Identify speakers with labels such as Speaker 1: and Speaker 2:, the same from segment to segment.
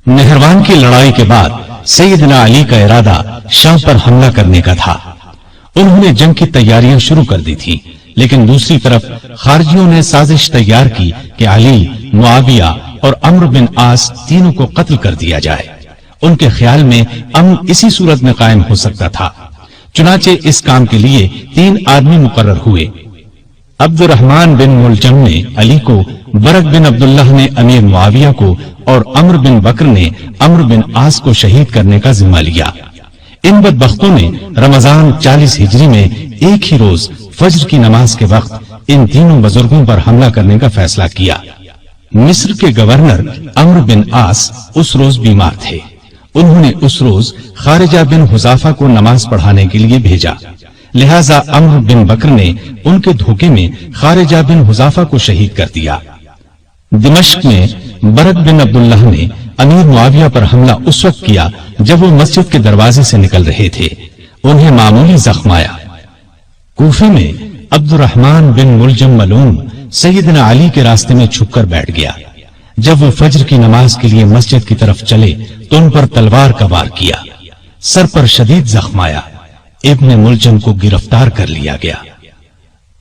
Speaker 1: नहरवान की लड़ाई के बाद सैयदना अली का इरादा शाम पर हमला करने का था। उन्होंने जंग की तैयारियां शुरू कर दी थी, लेकिन दूसरी तरफ खारजियों ने साजिश तैयार की कि अली, मुआविया और अम्र बिन आस तीनों को कत्ल कर दिया जाए। उनके ख्याल में अमन इसी सूरत में कायम हो सकता था। चुनाचे इस काम के लिए 3 आदमी मुकर्रर हुए। अब्दुर्रहमान बिन मुलजम ने अली को, बरक बिन अब्दुल्लाह ने अमीर मुआविया को और अम्र बिन बकर ने अम्र बिन आस को शहीद करने का जिम्मा लिया। इन बदबख्तों ने रमजान 40 हिजरी में एक ही रोज फज्र की नमाज के वक्त इन तीनों बुजुर्गों पर हमला करने का फैसला किया। मिस्र के गवर्नर अम्र बिन आस उस रोज बीमार थे। उन्होंने उस रोज खारिजा बिन हुजाफा को नमाज पढ़ाने के लिए भेजा। लिहाजा अम्र बिन बकर ने उनके धोखे में खारिजा बिन हुजाफा को शहीद कर दिया। दिमश्क में बरक बिन अब्दुल्लाह ने अमीर मुआविया पर हमला उस वक्त किया जब वो मस्जिद के दरवाजे से निकल रहे थे। उन्हें मामूली जख्म आया। कूफे में अब्दुर्रहमान बिन मुलजम मलूम सैयदना अली के रास्ते में छुपकर बैठ गया। जब वो फज्र की नमाज के लिए मस्जिद की तरफ चले तो उन पर तलवार का वार किया। सर पर शदीद जख्म आया। इब्ने मुलजम को गिरफ्तार कर लिया गया।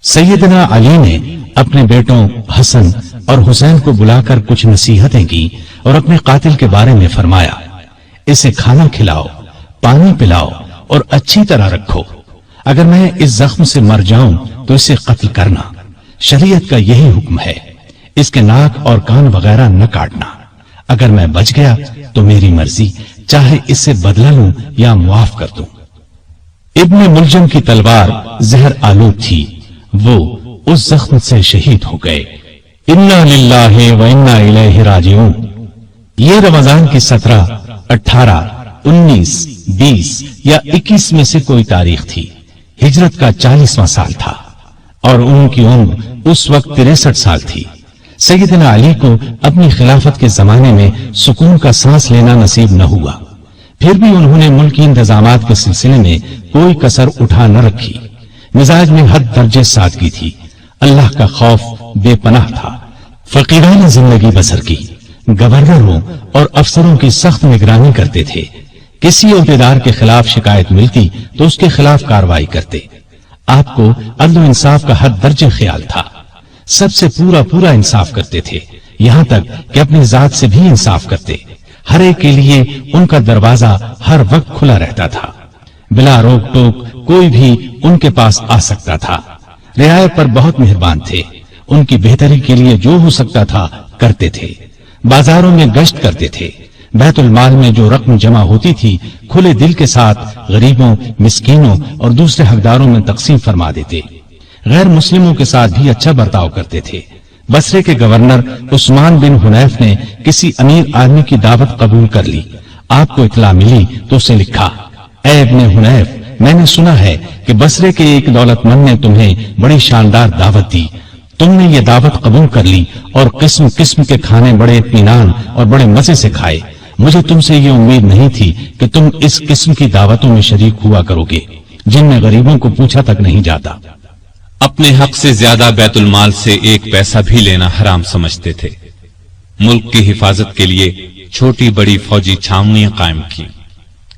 Speaker 1: सैयदना अली ने अपने बेटों हसन और हुसैन को बुलाकर कुछ नसीहतें की और अपने कातिल के बारे में फरमाया, इसे खाना खिलाओ, पानी पिलाओ और अच्छी तरह रखो। अगर मैं इस जख्म से मर जाऊं तो इसे कत्ल करना। शरीयत का यही हुक्म है। इसके नाक और कान वगैरह न काटना। अगर मैं बच गया तो मेरी मर्जी, चाहे इससे बदला लूं या मुआफ कर दूं। इब्ने मुलजम की तलवार जहर आलूद थी। वो उस जख्म से शहीद हो गए। इन्ना लिल्लाहि व इन्ना इलैहि राजिऊन। ये रमजान की 17, 18, 19, 20 या 21 में से कोई तारीख थी। हिजरत का 40वां साल था और उनकी उम्र उस वक्त 63 साल थी। सैयदना अली को अपनी खिलाफत के जमाने में सुकून का सांस लेना नसीब न हुआ। फिर भी उन्होंने मुल्की इंतजामात के सिलसिले में कोई कसर उठा न रखी। मिजाज में हद दर्जे सादगी थी। अल्लाह का खौफ बेपनाह था। फकीराना जिंदगी बसर की। गवर्नरों और अफसरों की सख्त निगरानी करते थे। किसी औहदेदार के खिलाफ शिकायत मिलती तो उसके खिलाफ कार्रवाई करते। आपको अदल इंसाफ का हद दर्जे ख्याल था। सबसे पूरा इंसाफ करते थे, यहां तक कि अपनी जात से भी इंसाफ करते। हर एक के लिए उनका दरवाजा हर वक्त खुला रहता था। बिला रोक टोक कोई भी उनके पास आ सकता था। रियायत पर बहुत मेहरबान थे। उनकी बेहतरी के लिए जो हो सकता था करते थे। बाजारों में गश्त करते थे। बैतुल माल में जो रकम जमा होती थी खुले दिल के साथ गरीबों, मिस्कीनों और दूसरे हकदारों में तकसीम फरमा देते। गैर मुस्लिमों के साथ भी अच्छा बर्ताव करते थे। बसरे के गवर्नर उस्मान बिन हुनैफ ने किसी अमीर आदमी की दावत कबूल कर ली। आपको इत्तला मिली तो उसे लिखा, ऐ इब्ने हुनैफ, मैंने सुना है कि बसरे के एक दौलतमंद ने तुम्हें बड़ी शानदार दावत दी। तुमने ये दावत कबूल कर ली और किस्म किस्म के खाने बड़े इत्मीनान और बड़े मजे से खाए। मुझे तुमसे ये उम्मीद नहीं थी कि तुम इस किस्म की दावतों में शरीक हुआ करोगे जिनमें गरीबों को पूछा तक नहीं जाता।
Speaker 2: अपने हक से ज्यादा बैतुल माल से एक पैसा भी लेना हराम समझते थे। मुल्क की हिफाजत के लिए छोटी बड़ी फौजी छावनियां कायम की।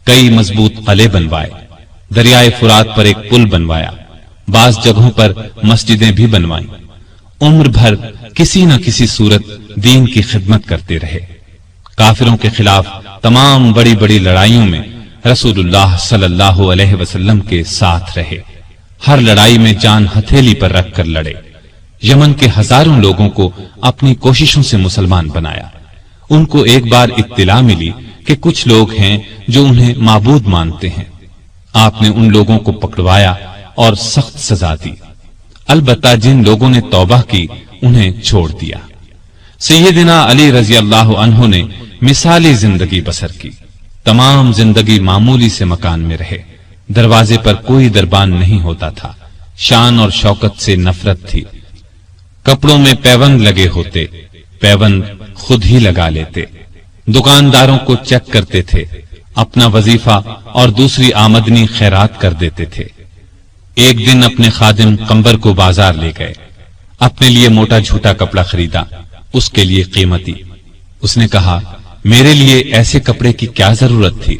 Speaker 2: कई मजबूत किले बनवाए। दरियाए फुरात पर एक पुल बनवाया। बाज जगहों पर मस्जिदें भी बनवाई। उम्र भर किसी न किसी सूरत दीन की खिदमत करते रहे। काफिरों के खिलाफ तमाम बड़ी बड़ी लड़ाइयों में रसूलुल्लाह सल्लल्लाहु अलैहि वसल्लम के साथ रहे। हर लड़ाई में जान हथेली पर रखकर लड़े। यमन के हजारों लोगों को अपनी कोशिशों से मुसलमान बनाया। उनको एक बार इत्तिला मिली कि कुछ लोग हैं जो उन्हें माबूद मानते हैं। आपने उन लोगों को पकड़वाया और सख्त सजा दी। अलबत्ता जिन लोगों ने तौबा की उन्हें छोड़ दिया। सैयदना अली रजी अल्लाह अन्हु ने मिसाली जिंदगी बसर की। तमाम जिंदगी मामूली से मकान में रहे। दरवाजे पर कोई दरबान नहीं होता था। शान और शौकत से नफरत थी। कपड़ों में पैबंद लगे होते, पैबंद खुद ही लगा लेते। दुकानदारों को चेक करते थे। अपना वजीफा और दूसरी आमदनी खैरात कर देते थे। एक दिन अपने खादिम कंबर को बाजार ले गए। अपने लिए मोटा झूठा कपड़ा खरीदा, उसके लिए कीमती। उसने कहा, میرے لیے ایسے کپڑے کی کیا ضرورت تھی؟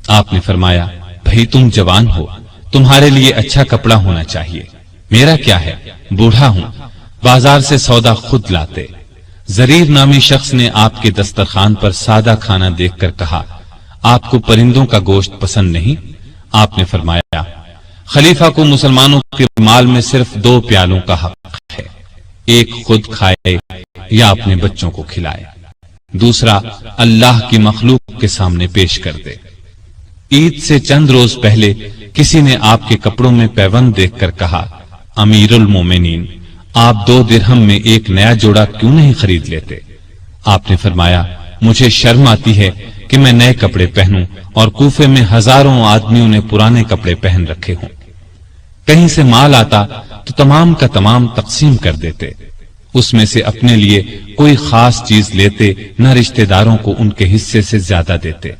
Speaker 2: آپ نے فرمایا بھئی تم جوان ہو، تمہارے لیے اچھا کپڑا ہونا چاہیے، میرا کیا ہے، بوڑھا ہوں، بازار سے سودا خود لاتے۔ زریر نامی شخص نے آپ کے دسترخوان پر سادہ کھانا دیکھ کر کہا آپ کو پرندوں کا گوشت پسند نہیں؟ آپ نے فرمایا خلیفہ کو مسلمانوں کے مال میں صرف 2 پیالوں کا حق ہے، ایک خود کھائے یا اپنے بچوں کو کھلائے، دوسرا اللہ کی مخلوق کے سامنے پیش کر دے۔ عید سے چند روز پہلے کسی نے آپ کے کپڑوں میں پیوند دیکھ کر کہا امیر المومنین، آپ 2 درہم میں ایک نیا جوڑا کیوں نہیں خرید لیتے؟ آپ نے فرمایا مجھے شرم آتی ہے کہ میں نئے کپڑے پہنوں اور کوفے میں ہزاروں آدمیوں نے پرانے کپڑے پہن رکھے ہوں۔ کہیں سے مال آتا تو تمام کا تمام تقسیم کر دیتے، اس میں سے اپنے لیے کوئی خاص چیز لیتے، نہ رشتہ داروں کو ان کے حصے سے زیادہ دیتے۔